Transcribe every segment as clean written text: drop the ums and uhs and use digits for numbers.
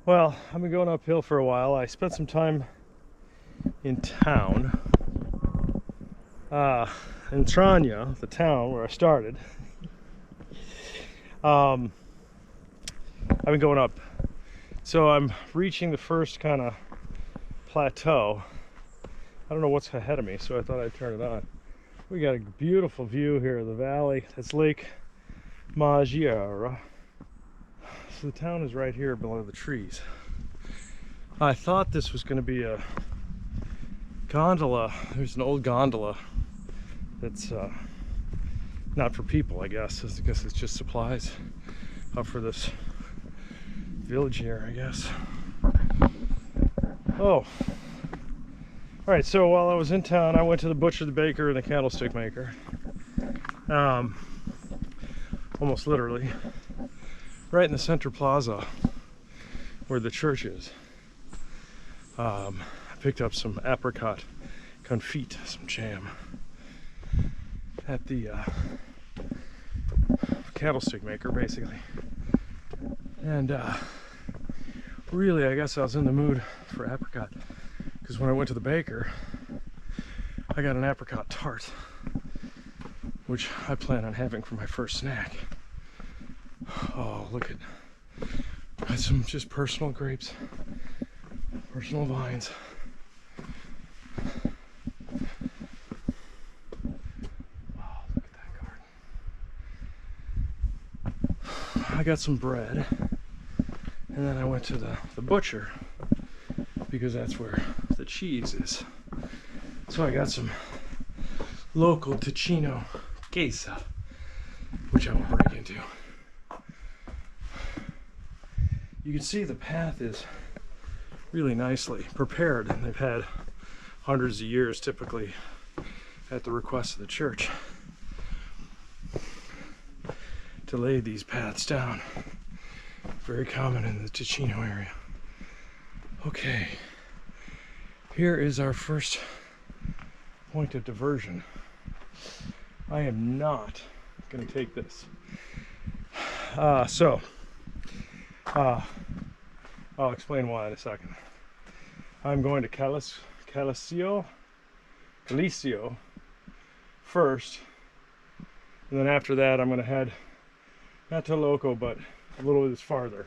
Well, I've been going uphill for a while. I spent some time in town. Intragna, the town where I started. Um, I've been going up. So I'm reaching the first kind of plateau. I don't know what's ahead of me, so I thought I'd turn it on. We got a beautiful view here of the valley. That's Lake Maggiore. So the town is right here below the trees. I thought this was going to be a gondola. There's an old gondola that's not for people, I guess. I guess it's just supplies up for this village here, I guess. Oh. Alright, so while I was in town, I went to the butcher, the baker, and the candlestick maker. Almost literally. Right in the center plaza where the church is. I picked up some apricot confit, some jam, at the candlestick maker, basically. And really, I guess I was in the mood for apricot, because when I went to the baker, I got an apricot tart, which I plan on having for my first snack. Oh, look at some just personal grapes, personal vines. Oh, look at that garden. I got some bread, and then I went to the butcher, because that's where the cheese is. So I got some local Ticino queso, which I will break into. You can see the path is really nicely prepared, and they've had hundreds of years, typically at the request of the church, to lay these paths down. Very common in the Ticino area. Okay, here is our first point of diversion. I am not going to take this. I'll explain why in a second. I'm going to Calascio first, and then after that I'm going to head not to Loco, but a little bit farther,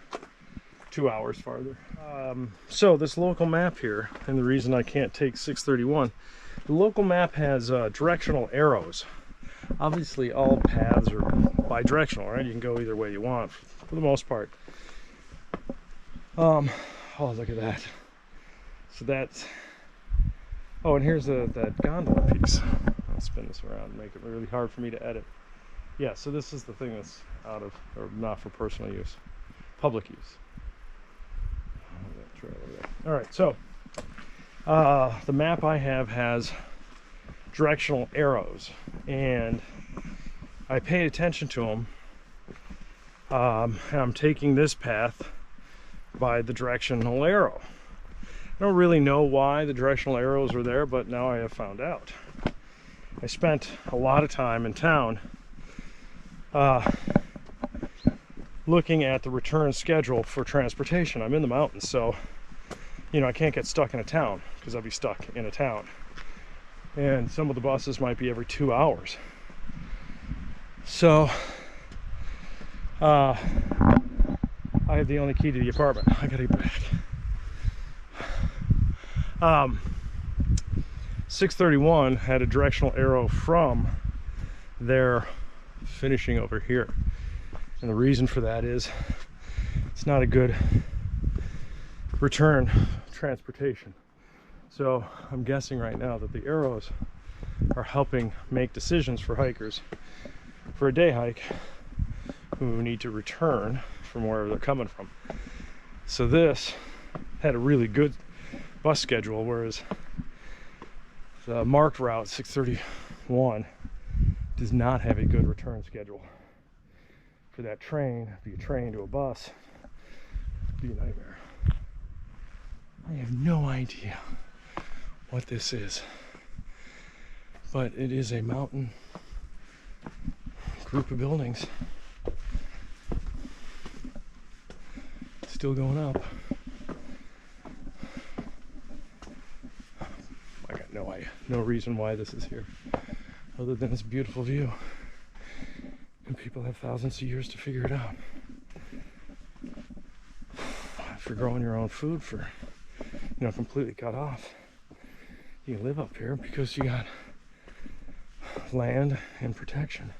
2 hours farther. So this local map here, and the reason I can't take 631, the local map has directional arrows. Obviously all paths are bi-directional, right? You can go either way you want for the most part. Oh, look at that. So that's, oh, and here's that gondola piece. I'll spin this around and make it really hard for me to edit. Yeah, so this is the thing that's out of, or not for personal use, public use. All right, so the map I have has directional arrows, and I paid attention to them. And I'm taking this path by the directional arrow. I don't really know why the directional arrows are there, but now I have found out. I spent a lot of time in town looking at the return schedule for transportation. I'm in the mountains, so you know I can't get stuck in a town, because I'll be stuck in a town. And some of the buses might be every 2 hours. So I have the only key to the apartment. I gotta get back. 631 had a directional arrow from their finishing over here. And the reason for that is it's not a good return transportation. So I'm guessing right now that the arrows are helping make decisions for hikers for a day hike who need to return from wherever they're coming from. So this had a really good bus schedule, whereas the marked route 631 does not have a good return schedule. For that train, be a train to a bus, be a nightmare. I have no idea what this is, but it is a mountain group of buildings still going up. no reason why this is here, other than this beautiful view. And people have thousands of years to figure it out. If you're growing your own food for, completely cut off, you can live up here because you got land and protection,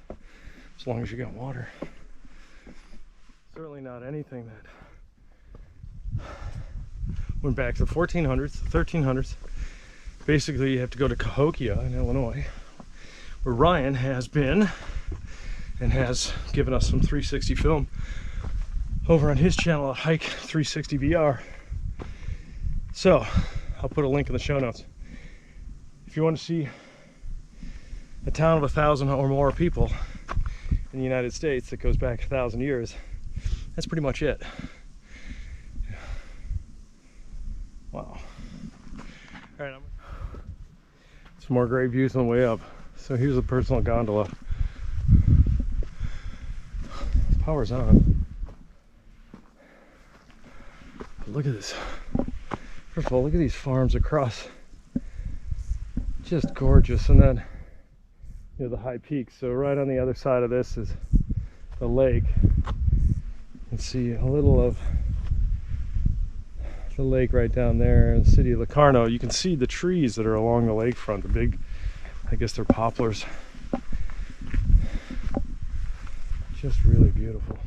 as long as you got water. Certainly not anything that went back to the 1400s, the 1300s. Basically, you have to go to Cahokia in Illinois, where Ryan has been and has given us some 360 film over on his channel at Hike 360 VR. So, I'll put a link in the show notes. If you want to see a town of 1,000 or more people in the United States that goes back 1,000 years, that's pretty much it. Wow. All right, some more great views on the way up. So here's a personal gondola. Power's on. But look at this. First of all, look at these farms across. Just gorgeous. And then, the high peaks. So right on the other side of this is the lake. You can see a little of the lake right down there in the city of Locarno. You can see the trees that are along the lakefront, the big, I guess they're poplars. Just really beautiful.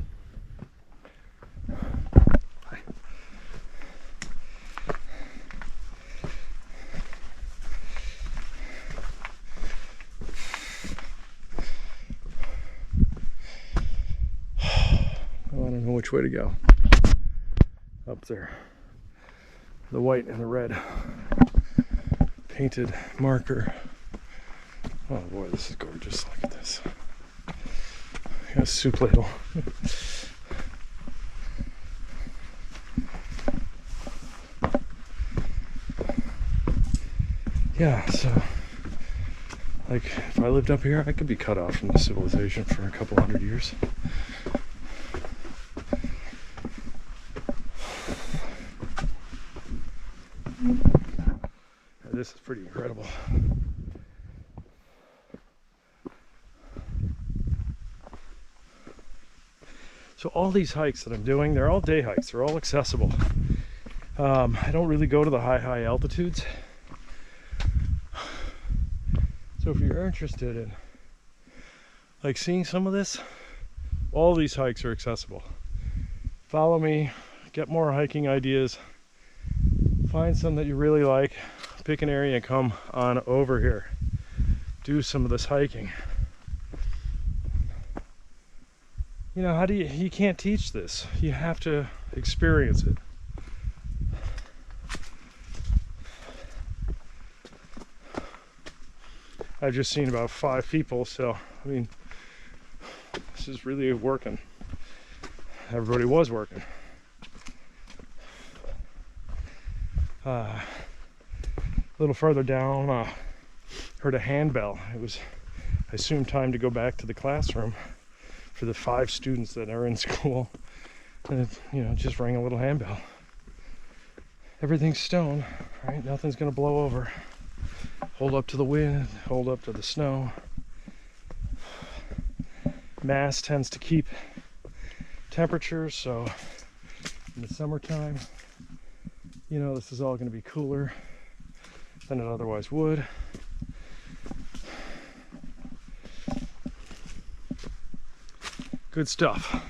Hi. Oh, I don't know which way to go. Up there. The white and the red painted marker. Oh boy, this is gorgeous. Look at this. Got a soup ladle. Yeah, so like if I lived up here, I could be cut off from the civilization for a couple hundred years. This is pretty incredible. So all these hikes that I'm doing, they're all day hikes. They're all accessible. I don't really go to the high altitudes. So if you're interested in like seeing some of this, all these hikes are accessible. Follow me, get more hiking ideas, find some that you really like, pick an area and come on over here. Do some of this hiking. You can't teach this. You have to experience it. I've just seen about 5 people, so, I mean, this is really working. Everybody was working. A little further down, heard a handbell. It was, I assume, time to go back to the classroom for the 5 students that are in school. And it, just rang a little handbell. Everything's stone, right? Nothing's gonna blow over. Hold up to the wind, hold up to the snow. Mass tends to keep temperatures, so in the summertime, this is all gonna be cooler than it otherwise would. Good stuff.